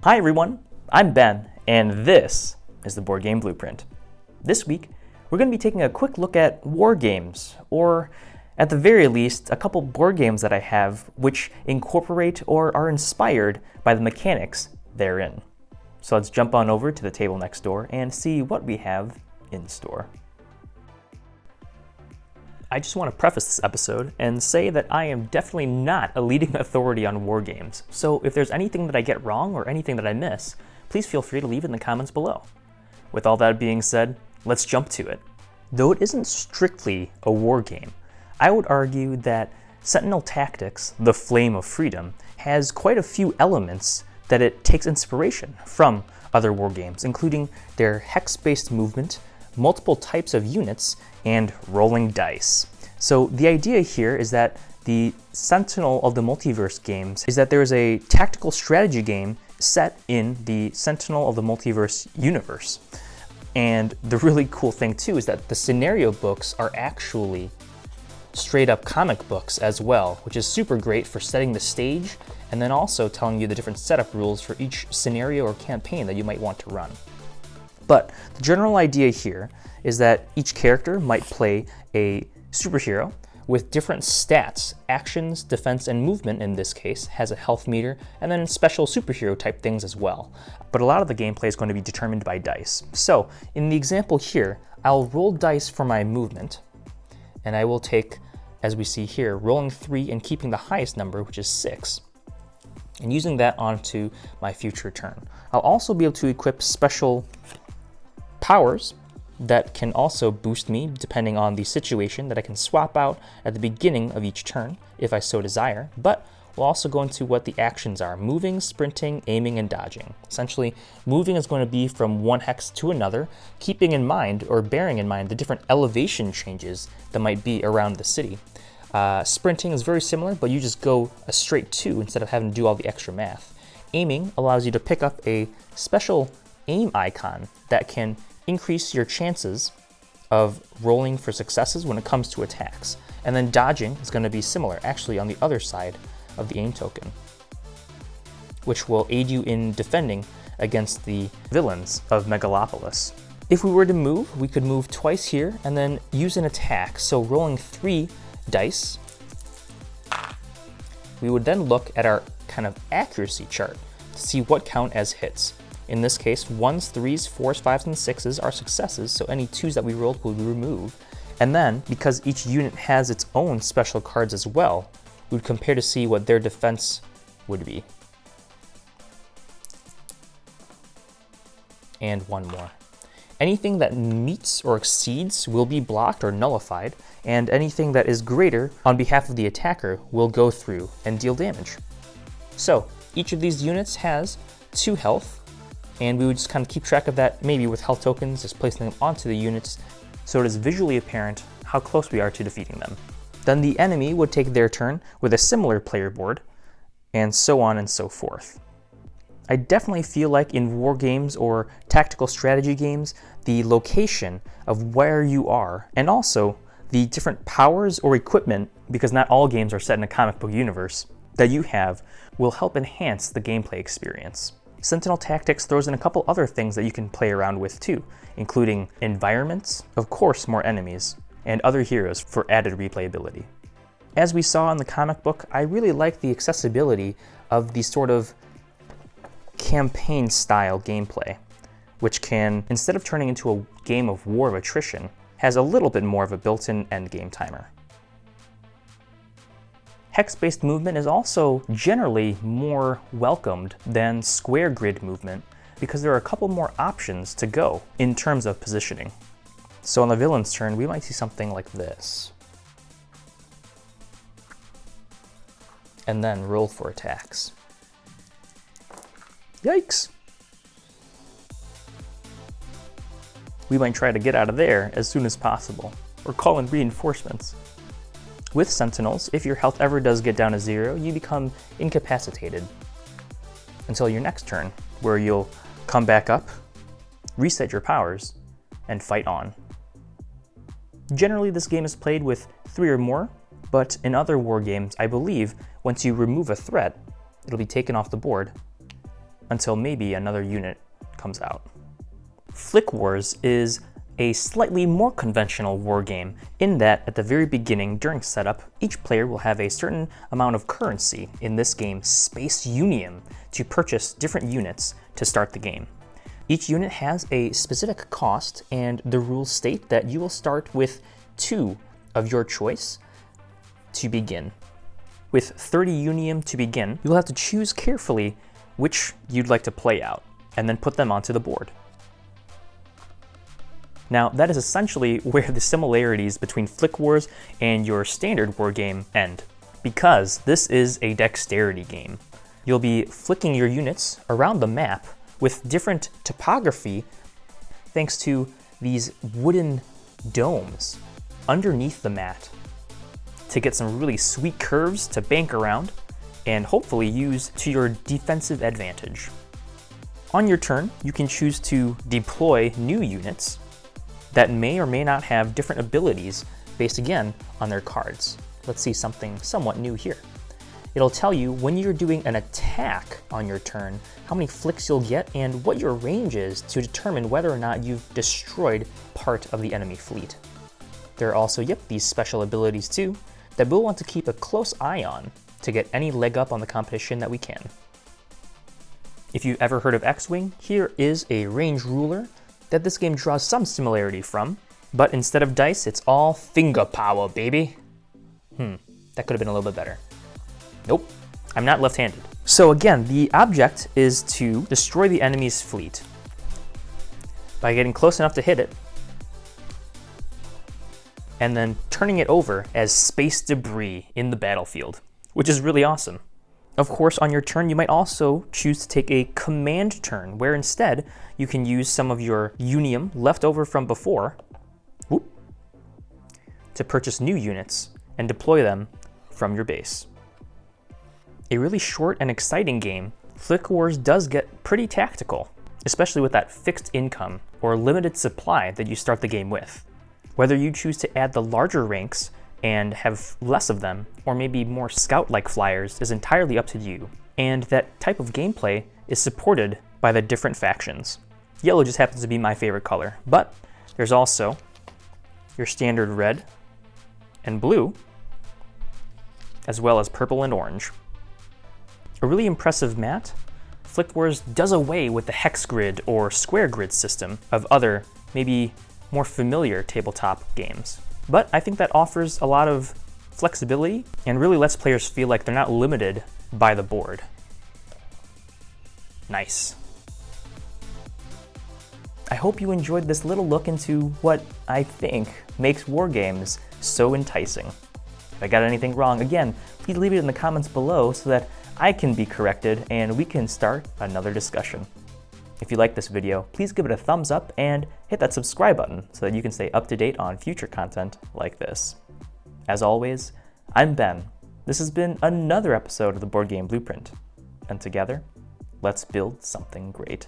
Hi everyone, I'm Ben, and this is the Board Game Blueprint. This week, we're going to be taking a quick look at war games, or at the very least, a couple board games that I have which incorporate or are inspired by the mechanics therein. So let's jump on over to the table next door and see what we have in store. I just want to preface this episode and say that I am definitely not a leading authority on war games, so if there's anything that I get wrong or anything that I miss, please feel free to leave it in the comments below. With all that being said, let's jump to it. Though it isn't strictly a war game, I would argue that Sentinel Tactics, The Flame of Freedom, has quite a few elements that it takes inspiration from other war games, including their hex-based movement, multiple types of units, and rolling dice. So the idea here is that the Sentinel of the Multiverse games is that there is a tactical strategy game set in the Sentinel of the Multiverse universe. And the really cool thing too is that the scenario books are actually straight up comic books as well, which is super great for setting the stage and then also telling you the different setup rules for each scenario or campaign that you might want to run. But the general idea here is that each character might play a superhero with different stats, actions, defense, and movement in this case, has a health meter, and then special superhero type things as well. But a lot of the gameplay is going to be determined by dice. So in the example here, I'll roll dice for my movement, and I will take, as we see here, rolling 3 and keeping the highest number, which is 6, and using that onto my future turn. I'll also be able to equip special powers that can also boost me depending on the situation that I can swap out at the beginning of each turn if I so desire, but we'll also go into what the actions are: moving, sprinting, aiming, and dodging. Essentially, moving is going to be from one hex to another, keeping in mind or bearing in mind the different elevation changes that might be around the city. Sprinting is very similar, but you just go a straight 2 instead of having to do all the extra math. Aiming allows you to pick up a special aim icon that can increase your chances of rolling for successes when it comes to attacks. And then dodging is going to be similar, actually on the other side of the aim token, which will aid you in defending against the villains of Megalopolis. If we were to move, we could move twice here and then use an attack. So rolling 3 dice, we would then look at our kind of accuracy chart to see what count as hits. In this case, 1s, 3s, 4s, 5s, and 6s are successes, so any 2s that we rolled will be removed. And then, because each unit has its own special cards as well, we would compare to see what their defense would be. And one more. Anything that meets or exceeds will be blocked or nullified, and anything that is greater on behalf of the attacker will go through and deal damage. So, each of these units has 2 health, and we would just kind of keep track of that, maybe with health tokens, just placing them onto the units so it is visually apparent how close we are to defeating them. Then the enemy would take their turn with a similar player board, and so on and so forth. I definitely feel like in war games or tactical strategy games, the location of where you are, and also the different powers or equipment, because not all games are set in a comic book universe, that you have will help enhance the gameplay experience. Sentinel Tactics throws in a couple other things that you can play around with too, including environments, of course more enemies, and other heroes for added replayability. As we saw in the comic book, I really like the accessibility of the sort of campaign-style gameplay, which can, instead of turning into a game of war of attrition, has a little bit more of a built-in endgame timer. Hex-based movement is also generally more welcomed than square grid movement because there are a couple more options to go in terms of positioning. So on the villain's turn, we might see something like this. And then roll for attacks. Yikes! We might try to get out of there as soon as possible, or call in reinforcements. With Sentinels, if your health ever does get down to 0, you become incapacitated until your next turn, where you'll come back up, reset your powers, and fight on. Generally, this game is played with 3 or more, but in other war games, I believe, once you remove a threat, it'll be taken off the board, until maybe another unit comes out. Flick Wars is a slightly more conventional war game in that at the very beginning during setup, each player will have a certain amount of currency, in this game Space Unium, to purchase different units to start the game. Each unit has a specific cost, and the rules state that you will start with 2 of your choice to begin. With 30 Unium to begin, you'll have to choose carefully which you'd like to play out, and then put them onto the board. Now, that is essentially where the similarities between Flick Wars and your standard war game end, because this is a dexterity game. You'll be flicking your units around the map with different topography thanks to these wooden domes underneath the mat to get some really sweet curves to bank around and hopefully use to your defensive advantage. On your turn, you can choose to deploy new units that may or may not have different abilities based again on their cards. Let's see something somewhat new here. It'll tell you when you're doing an attack on your turn, how many flicks you'll get and what your range is to determine whether or not you've destroyed part of the enemy fleet. There are also, these special abilities too that we'll want to keep a close eye on to get any leg up on the competition that we can. If you've ever heard of X-Wing, here is a range ruler that this game draws some similarity from, but instead of dice, it's all finger power, baby. That could have been a little bit better. Nope, I'm not left-handed. So again, the object is to destroy the enemy's fleet by getting close enough to hit it, and then turning it over as space debris in the battlefield, which is really awesome. Of course, on your turn, you might also choose to take a command turn, where instead you can use some of your Unium left over from before to purchase new units and deploy them from your base. A really short and exciting game, Flick Wars does get pretty tactical, especially with that fixed income or limited supply that you start the game with. Whether you choose to add the larger ranks and have less of them, or maybe more scout-like flyers, is entirely up to you. And that type of gameplay is supported by the different factions. Yellow just happens to be my favorite color, but there's also your standard red and blue, as well as purple and orange. A really impressive mat, Flick Wars does away with the hex grid or square grid system of other, maybe more familiar tabletop games. But I think that offers a lot of flexibility and really lets players feel like they're not limited by the board. Nice. I hope you enjoyed this little look into what I think makes war games so enticing. If I got anything wrong, again, please leave it in the comments below so that I can be corrected and we can start another discussion. If you like this video, please give it a thumbs up and hit that subscribe button so that you can stay up to date on future content like this. As always, I'm Ben. This has been another episode of the Board Game Blueprint, and together, let's build something great.